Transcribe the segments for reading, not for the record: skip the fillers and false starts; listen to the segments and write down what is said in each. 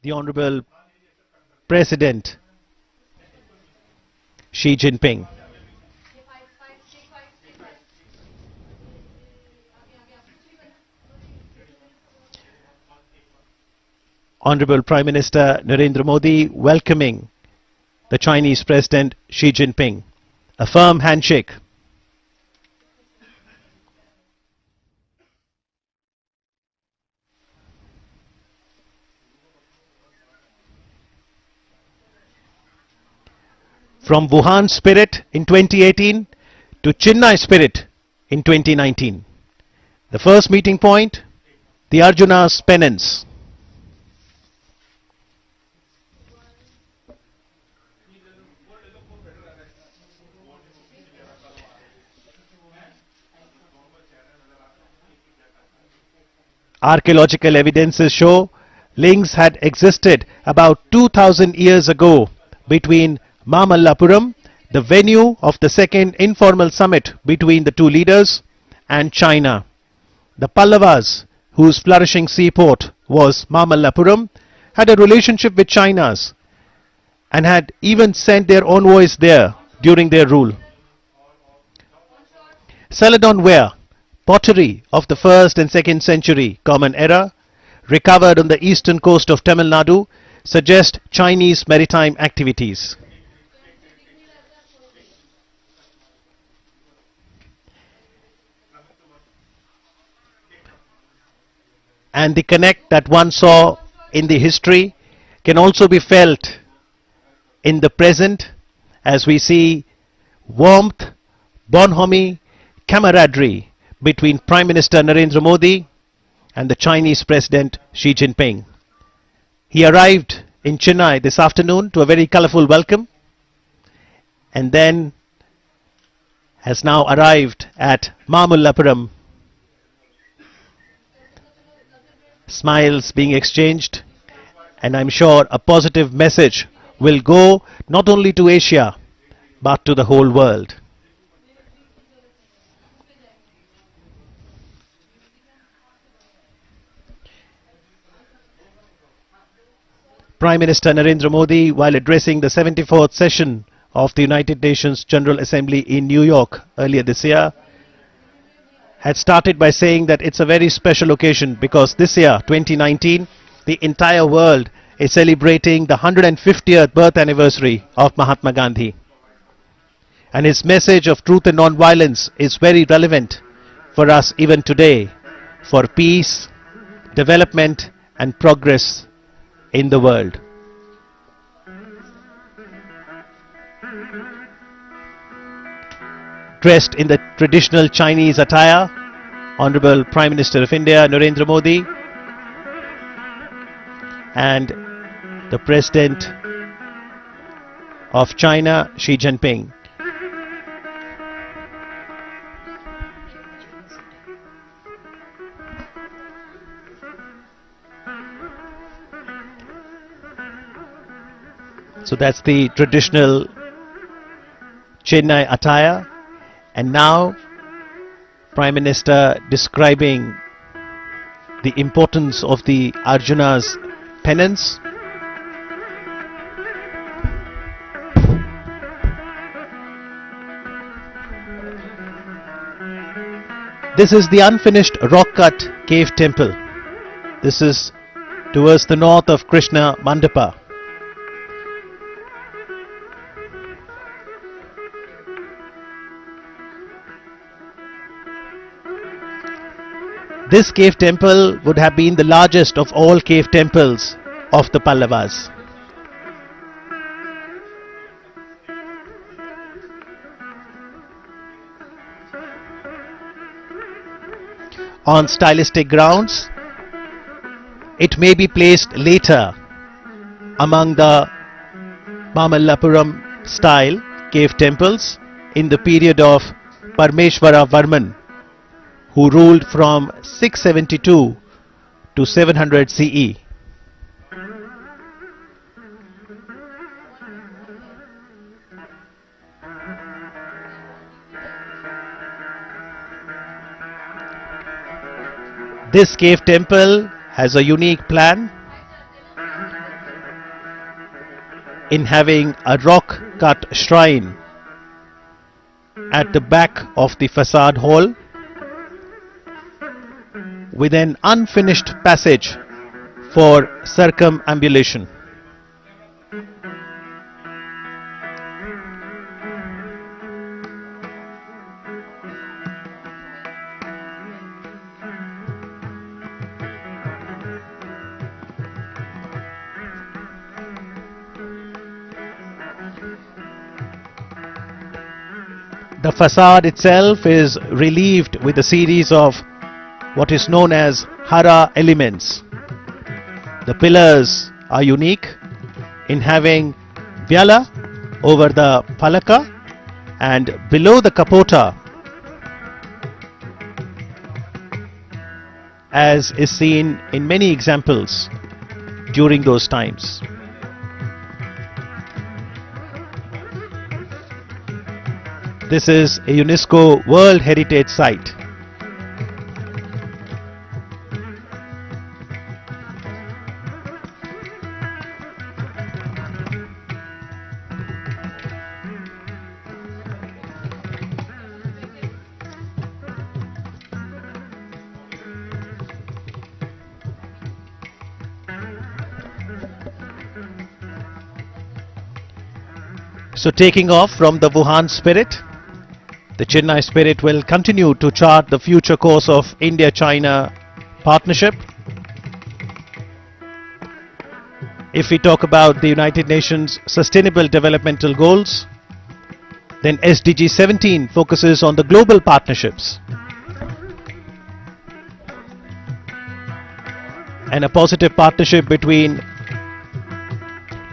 the Honorable President Xi Jinping. Honorable Prime Minister Narendra Modi welcoming the Chinese President Xi Jinping. A firm handshake. From Wuhan spirit in 2018 to Chennai spirit in 2019. The first meeting point, the Arjuna's penance. Archaeological evidences show links had existed about 2000 years ago between Mamallapuram, the venue of the second informal summit between the two leaders, and China. The Pallavas, whose flourishing seaport was Mamallapuram, had a relationship with China's and had even sent their envoys there during their rule. Celadon ware, pottery of the 1st and 2nd century Common Era, recovered on the eastern coast of Tamil Nadu, suggest Chinese maritime activities. And the connect that one saw in the history can also be felt in the present as we see warmth, bonhomie, camaraderie between Prime Minister Narendra Modi and the Chinese President Xi Jinping. He arrived in Chennai this afternoon to a very colorful welcome and then has now arrived at Mamallapuram. Smiles being exchanged, and I'm sure a positive message will go not only to Asia but to the whole world. Prime Minister Narendra Modi, while addressing the 74th session of the United Nations General Assembly in New York earlier this year, had started by saying that it's a very special occasion because this year, 2019, the entire world is celebrating the 150th birth anniversary of Mahatma Gandhi. And his message of truth and non-violence is very relevant for us even today, for peace, development and progress in the world. Dressed in the traditional Chinese attire, Honorable Prime Minister of India Narendra Modi and the President of China Xi Jinping. So that's the traditional Chennai attire. And now Prime Minister describing the importance of the Arjuna's penance. This is the unfinished rock-cut cave temple. This is towards the north of Krishna Mandapa. This cave temple would have been the largest of all cave temples of the Pallavas. On stylistic grounds, it may be placed later among the Mamallapuram style cave temples in the period of Parmeshwara Varman, who ruled from 672 to 700 CE. This cave temple has a unique plan. in having a rock cut shrine at the back of the facade hall with an unfinished passage for circumambulation. The facade itself is relieved with a series of what is known as Hara elements. The pillars are unique in having Vyala over the Palaka and below the Kapota, as is seen in many examples during those times. This is a UNESCO World Heritage Site. So taking off from the Wuhan spirit, the Chennai spirit will continue to chart the future course of India-China partnership. If we talk about the United Nations Sustainable Developmental Goals, then SDG 17 focuses on the global partnerships and a positive partnership between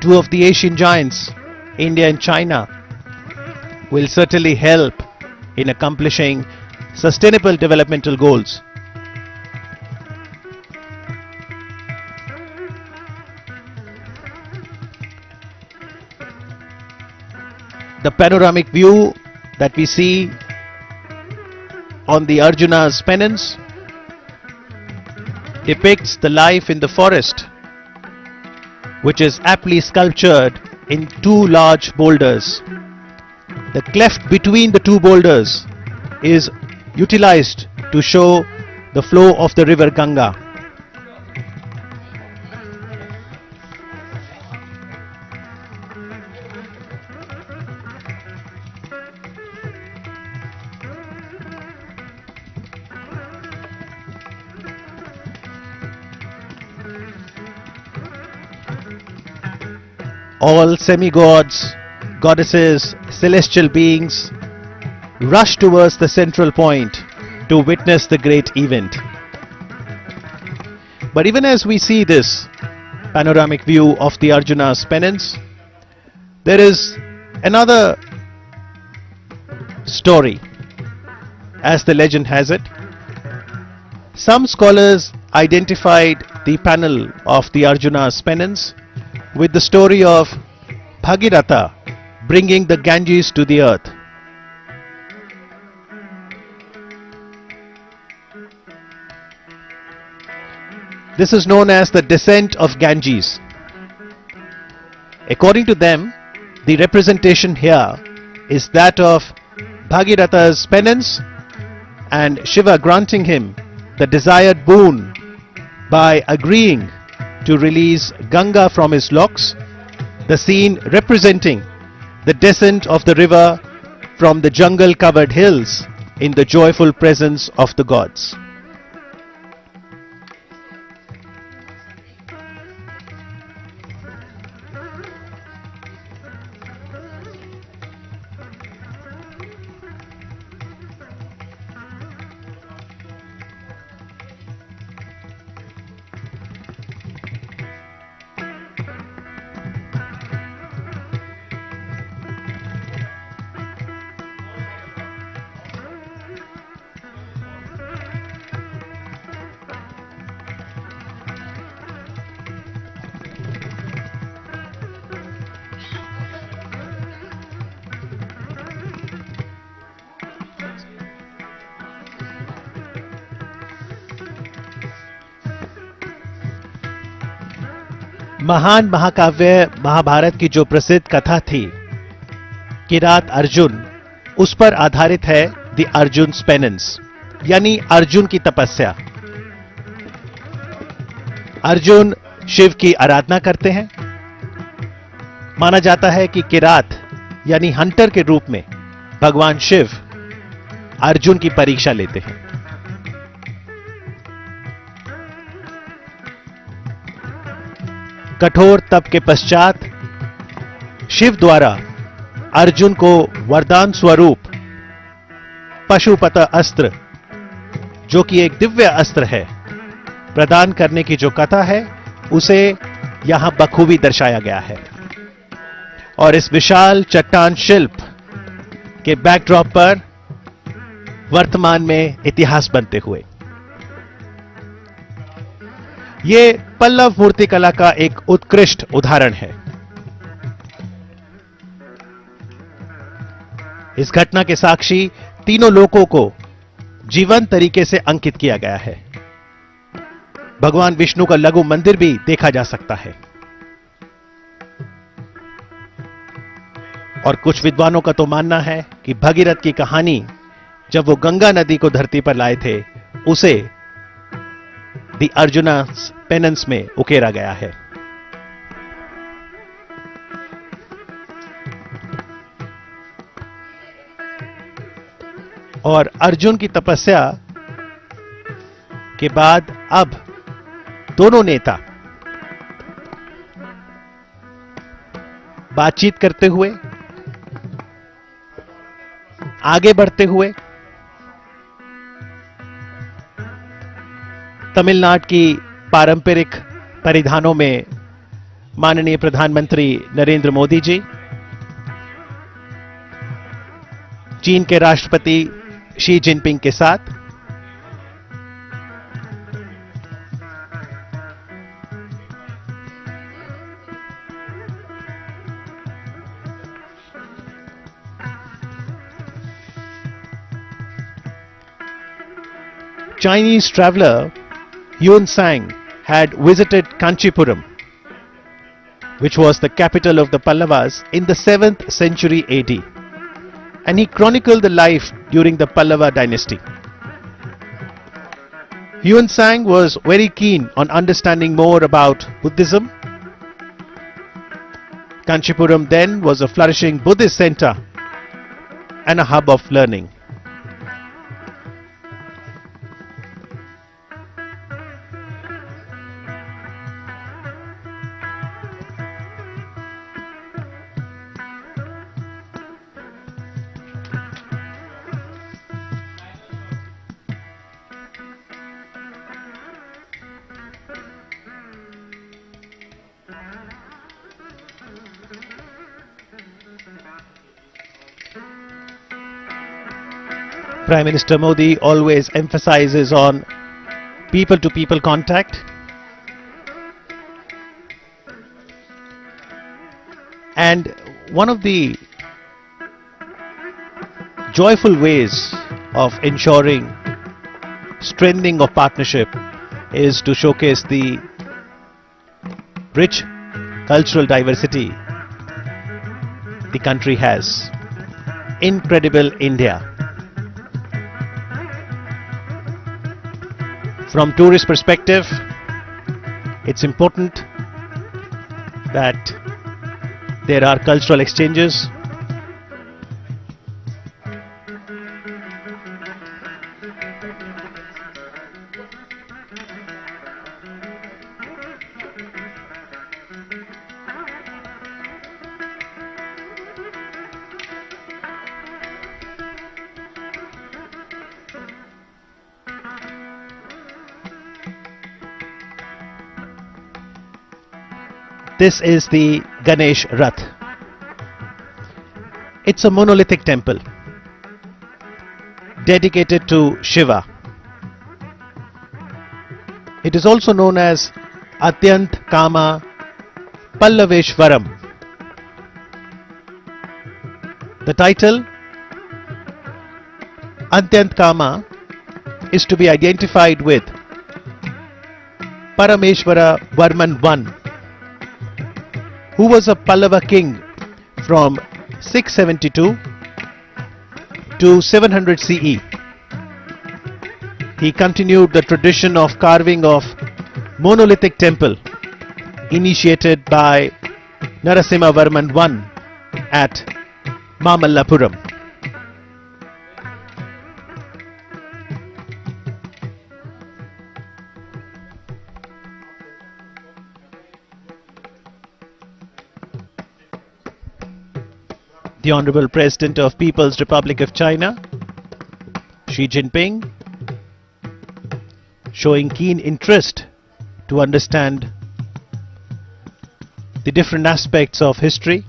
two of the Asian giants, India and China, will certainly help in accomplishing sustainable developmental goals. The panoramic view that we see on the Arjuna's pennants depicts the life in the forest, which is aptly sculptured in two large boulders. The cleft between the two boulders is utilized to show the flow of the river Ganga. All semi-gods, goddesses, celestial beings rush towards the central point to witness the great event. But even as we see this panoramic view of the Arjuna's pennants, there is another story, as the legend has it. Some scholars identified the panel of the Arjuna's pennants with the story of Bhagiratha bringing the Ganges to the earth. This is known as the descent of Ganges. According to them, the representation here is that of Bhagiratha's penance and Shiva granting him the desired boon by agreeing to release Ganga from his locks, the scene representing the descent of the river from the jungle-covered hills in the joyful presence of the gods. महान महाकाव्य महाभारत की जो प्रसिद्ध कथा थी किरात अर्जुन, उस पर आधारित है द अर्जुन पेनेंस, यानी अर्जुन की तपस्या। अर्जुन शिव की आराधना करते हैं। माना जाता है कि किरात यानी हंटर के रूप में भगवान शिव अर्जुन की परीक्षा लेते हैं। कठोर तप के पश्चात शिव द्वारा अर्जुन को वरदान स्वरूप पशुपत अस्त्र, जो कि एक दिव्य अस्त्र है, प्रदान करने की जो कथा है उसे यहां बखूबी दर्शाया गया है। और इस विशाल चट्टान शिल्प के बैकड्रॉप पर वर्तमान में इतिहास बनते हुए यह पल्लव मूर्तिकला का एक उत्कृष्ट उदाहरण है। इस घटना के साक्षी तीनों लोकों को जीवंत तरीके से अंकित किया गया है। भगवान विष्णु का लघु मंदिर भी देखा जा सकता है। और कुछ विद्वानों का तो मानना है कि भगीरथ की कहानी जब वो गंगा नदी को धरती पर लाए थे, उसे द अर्जुनस पेनेंस में उकेरा गया है। और अर्जुन की तपस्या के बाद अब दोनों नेता बातचीत करते हुए, आगे बढ़ते हुए तमिलनाडु की पारंपरिक परिधानों में माननीय प्रधानमंत्री नरेंद्र मोदी जी, चीन के राष्ट्रपति शी जिनपिंग के साथ Chinese traveler Yuan Sang had visited Kanchipuram, which was the capital of the Pallavas in the 7th century AD, and he chronicled the life during the Pallava dynasty. Yuan Sang was very keen on understanding more about Buddhism. Kanchipuram then was a flourishing Buddhist center and a hub of learning. Prime Minister Modi always emphasizes on people-to-people contact, and one of the joyful ways of ensuring strengthening of partnership is to showcase the rich cultural diversity the country has. Incredible India. From tourist perspective, it's important that there are cultural exchanges. This is the Ganesh Rath. It's a monolithic temple dedicated to Shiva. It is also known as Atyant Kama Pallaveshwaram. The title Atyant Kama is to be identified with Parameshwara Varman I, who was a Pallava king from 672 to 700 CE. He continued the tradition of carving of monolithic temple initiated by Narasimhavarman I at Mamallapuram. The Honorable President of People's Republic of China, Xi Jinping, showing keen interest to understand the different aspects of history.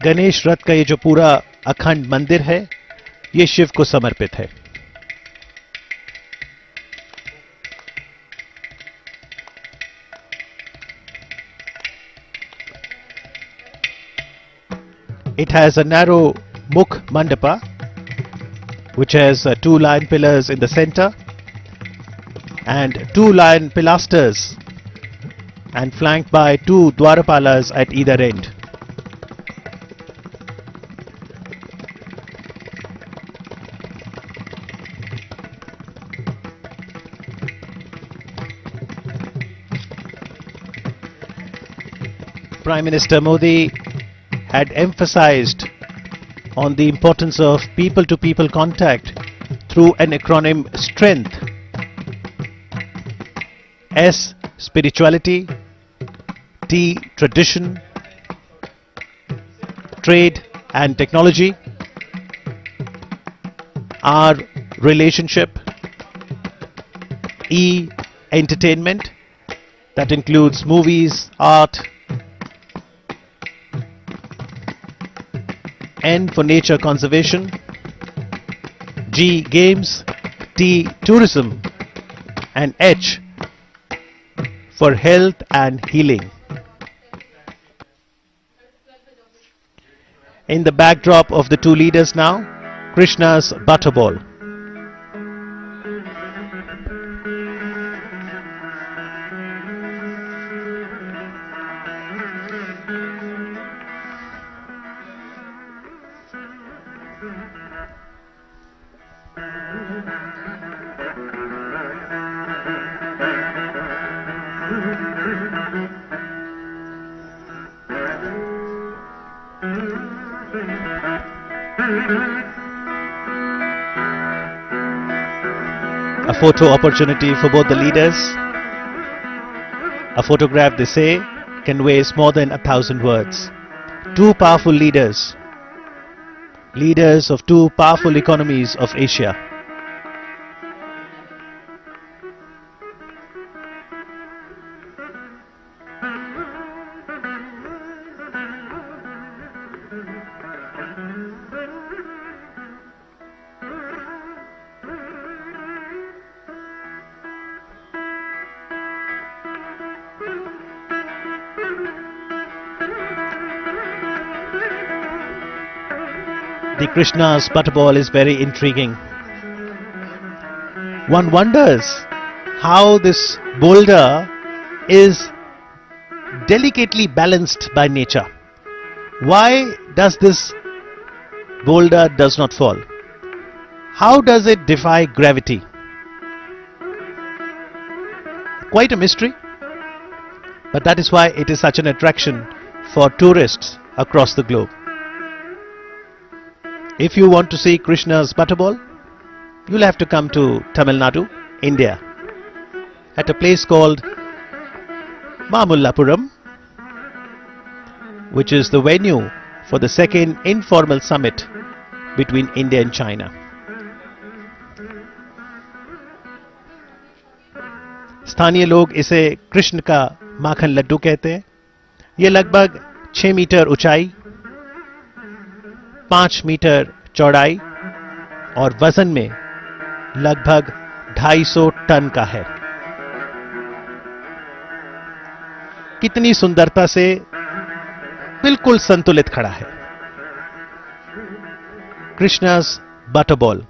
Ganesh रथ का ये जो पूरा अखंड मंदिर है, ये शिव को समर्पित है. It has a narrow Mukh Mandapa, which has 2 lion pillars in the center and 2 lion pilasters, and flanked by 2 Dwarapalas at either end. Prime Minister Modi had emphasized on the importance of people-to-people contact through an acronym STRENGTH. S, spirituality; T, tradition; trade and technology; R, relationship; E, entertainment, that includes movies, art; N for nature conservation; G, games; T, tourism; and H for health and healing. In the backdrop of the 2 leaders now, Krishna's butterball. A photo opportunity for both the leaders. A photograph, they say, conveys more than 1,000 words. 2 powerful leaders, leaders of 2 powerful economies of Asia. The Krishna's butterball is very intriguing. One wonders how this boulder is delicately balanced by nature. Why does this boulder does not fall? How does it defy gravity? Quite a mystery, but that is why it is such an attraction for tourists across the globe. If you want to see Krishna's butterball, you'll have to come to Tamil Nadu, India, at a place called Mamallapuram, which is the venue for the 2nd informal summit between India and China. स्थानीय लोग इसे कृष्ण का माखन लड्डू कहते हैं. ये लगभग 6 metre ऊंचाई 5 metre चौड़ाई और वजन में लगभग 250 टन का है। कितनी सुंदरता से बिल्कुल संतुलित खड़ा है। कृष्णास बटरबॉल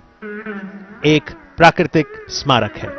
एक प्राकृतिक स्मारक है।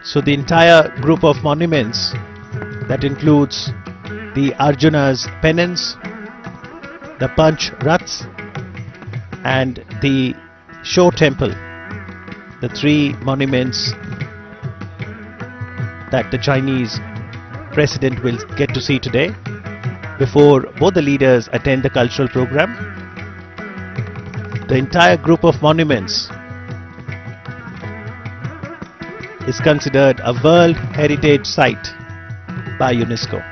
So the entire group of monuments that includes the Arjuna's pennants, the Panch Raths and the Shore Temple, the three monuments that the Chinese president will get to see today before both the leaders attend the cultural program. The entire group of monuments is considered a World Heritage Site by UNESCO.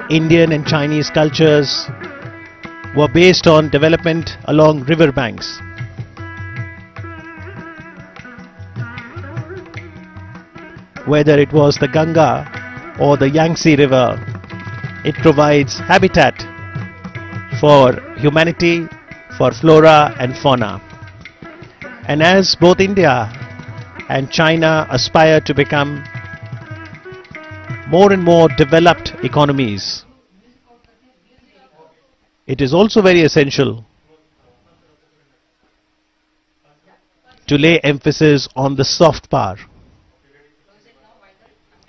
Indian and Chinese cultures were based on development along river banks. Whether it was the Ganga or the Yangtze River, it provides habitat for humanity, for flora and fauna. And as both India and China aspire to become more and more developed economies, it is also very essential to lay emphasis on the soft power.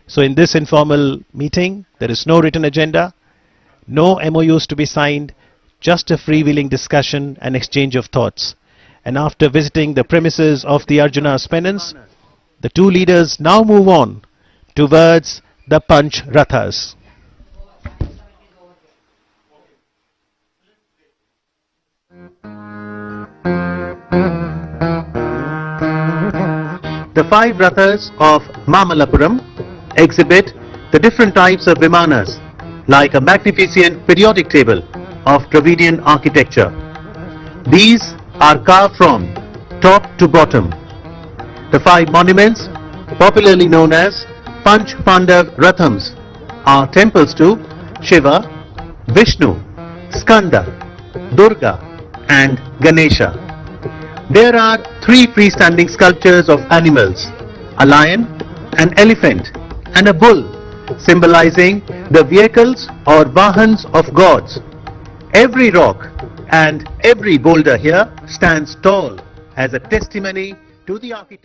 So in this informal meeting, there is no written agenda, no MOUs to be signed, just a freewheeling discussion and exchange of thoughts. And after visiting the premises of the Arjuna's pennants, the two leaders now move on towards the Panch Rathas. The 5 Rathas of Mamallapuram exhibit the different types of Vimanas, like a magnificent periodic table of Dravidian architecture. These are carved from top to bottom. The 5 monuments, popularly known as Panch Pandav Rathams, are temples to Shiva, Vishnu, Skanda, Durga and Ganesha. There are 3 freestanding sculptures of animals, a lion, an elephant and a bull, symbolizing the vehicles or vahans of gods. Every rock and every boulder here stands tall as a testimony to the architecture.